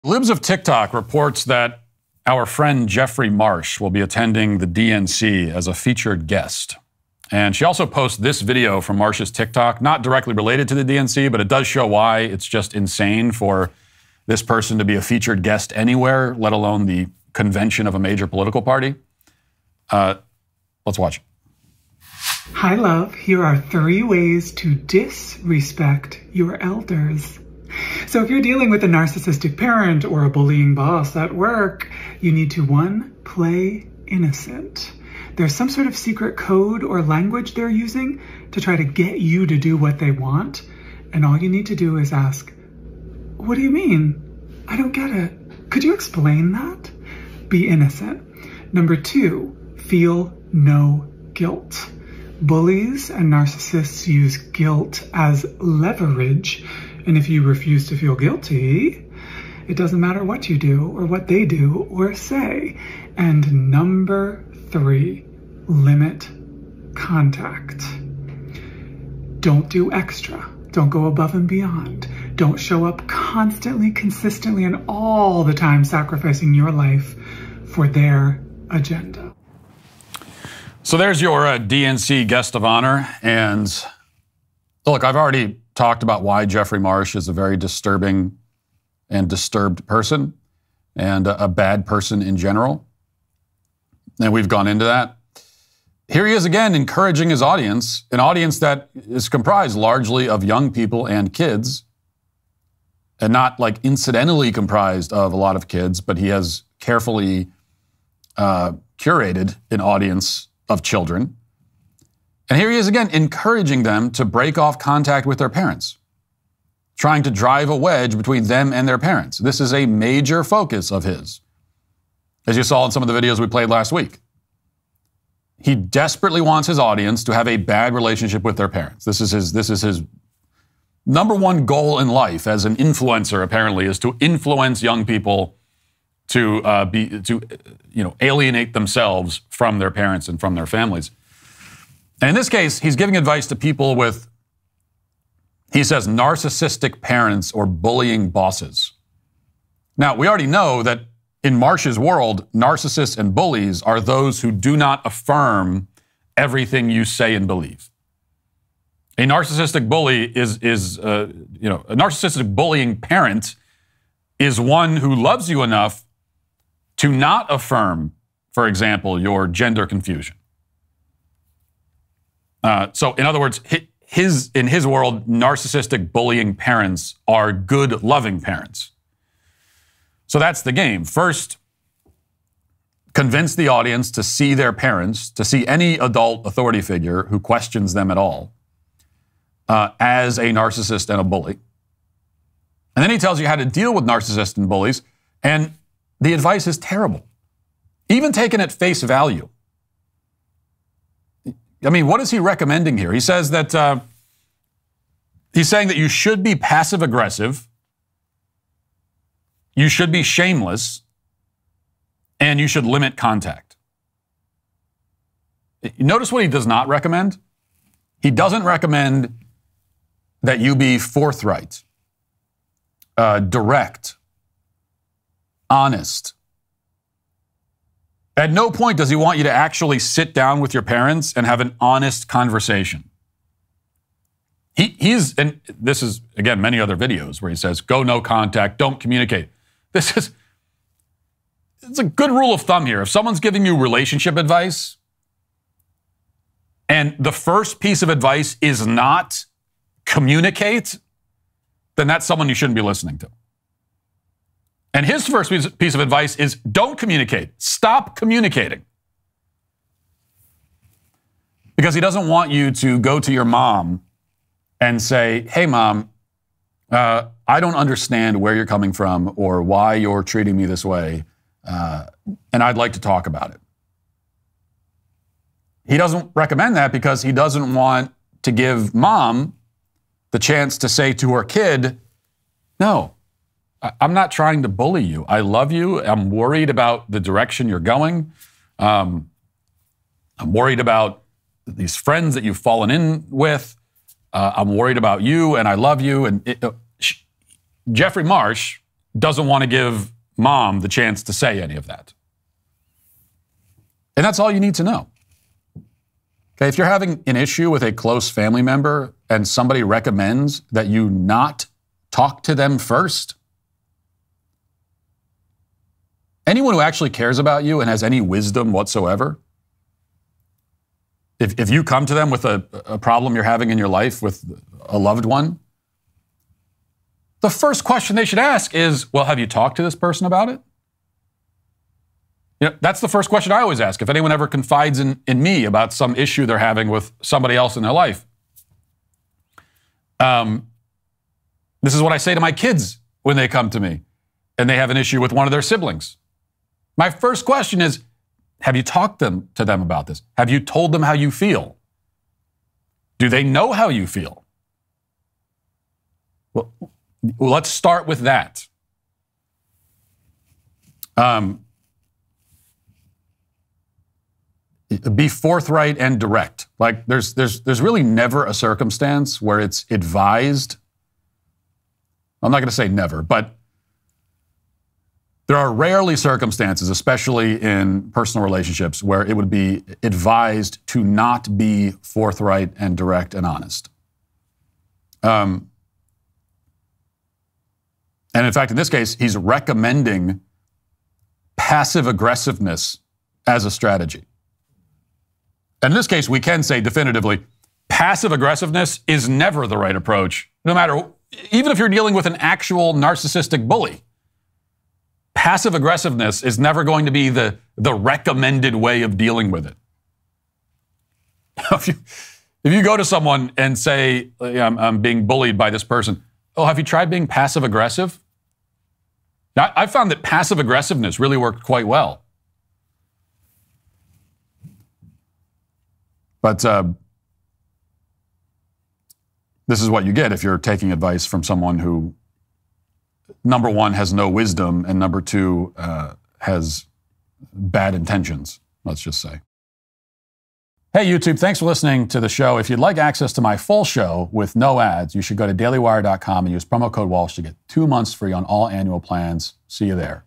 Libs of TikTok reports that our friend Jeffrey Marsh will be attending the DNC as a featured guest. And she also posts this video from Marsh's TikTok, not directly related to the DNC, but it does show why it's just insane for this person to be a featured guest anywhere, let alone the convention of a major political party. Let's watch it. Hi, love. Here are 3 ways to disrespect your elders. So if you're dealing with a narcissistic parent or a bullying boss at work, you need to 1, play innocent. There's some sort of secret code or language they're using to try to get you to do what they want. And all you need to do is ask, what do you mean? I don't get it. Could you explain that? Be innocent. Number 2, feel no guilt. Bullies and narcissists use guilt as leverage. And if you refuse to feel guilty, it doesn't matter what you do or what they do or say. And number 3, limit contact. Don't do extra. Don't go above and beyond. Don't show up constantly, consistently, and all the time sacrificing your life for their agenda. So there's your DNC guest of honor. And look, I've already talked about why Jeffrey Marsh is a very disturbing and disturbed person and a bad person in general. And we've gone into that. Here he is again, encouraging his audience, an audience that is comprised largely of young people and kids, and not like incidentally comprised of a lot of kids, but he has carefully curated an audience of children. And here he is again, encouraging them to break off contact with their parents, trying to drive a wedge between them and their parents. This is a major focus of his, as you saw in some of the videos we played last week. He desperately wants his audience to have a bad relationship with their parents. This is his number one goal in life as an influencer, apparently, is to influence young people to alienate themselves from their parents and from their families. And in this case, he's giving advice to people with, he says, narcissistic parents or bullying bosses. Now, we already know that in Marsh's world, narcissists and bullies are those who do not affirm everything you say and believe. A narcissistic bully a narcissistic bullying parent is one who loves you enough to not affirm, for example, your gender confusion. So in other words, in his world, narcissistic bullying parents are good, loving parents. So that's the game. First, convince the audience to see their parents, to see any adult authority figure who questions them at all, as a narcissist and a bully. And then he tells you how to deal with narcissists and bullies, and the advice is terrible, even taken at face value. I mean, what is he recommending here? He says that he's saying that you should be passive-aggressive, you should be shameless, and you should limit contact. Notice what he does not recommend. He doesn't recommend that you be forthright, direct, honest. At no point does he want you to actually sit down with your parents and have an honest conversation. And this is, again, many other videos where he says, go no contact, don't communicate. It's a good rule of thumb here. If someone's giving you relationship advice and the first piece of advice is not communicate, then that's someone you shouldn't be listening to. And his first piece of advice is don't communicate. Stop communicating. Because he doesn't want you to go to your mom and say, hey, Mom, I don't understand where you're coming from or why you're treating me this way, and I'd like to talk about it. He doesn't recommend that because he doesn't want to give Mom the chance to say to her kid, no, I'm not trying to bully you. I love you. I'm worried about the direction you're going. I'm worried about these friends that you've fallen in with. I'm worried about you, and I love you. And Jeffrey Marsh doesn't want to give mom the chance to say any of that. And that's all you need to know. Okay, if you're having an issue with a close family member and somebody recommends that you not talk to them first, anyone who actually cares about you and has any wisdom whatsoever, if you come to them with a problem you're having in your life with a loved one, the first question they should ask is, well, have you talked to this person about it? You know, that's the first question I always ask. If anyone ever confides in me about some issue they're having with somebody else in their life, this is what I say to my kids when they come to me and they have an issue with one of their siblings. My first question is, have you talked to them about this? Have you told them how you feel? Do they know how you feel? Well, let's start with that. Be forthright and direct. Like there's really never a circumstance where it's advised. I'm not going to say never, but there are rarely circumstances, especially in personal relationships, where it would be advised to not be forthright and direct and honest. And in fact, in this case, he's recommending passive aggressiveness as a strategy. And in this case, we can say definitively, passive aggressiveness is never the right approach, no matter, even if you're dealing with an actual narcissistic bully. Passive aggressiveness is never going to be the recommended way of dealing with it. If you go to someone and say, I'm being bullied by this person, oh, have you tried being passive aggressive? Now, I found that passive aggressiveness really worked quite well. But this is what you get if you're taking advice from someone who, number one, has no wisdom, and number two, has bad intentions, let's just say. Hey, YouTube, thanks for listening to the show. If you'd like access to my full show with no ads, you should go to dailywire.com and use promo code Walsh to get 2 months free on all annual plans. See you there.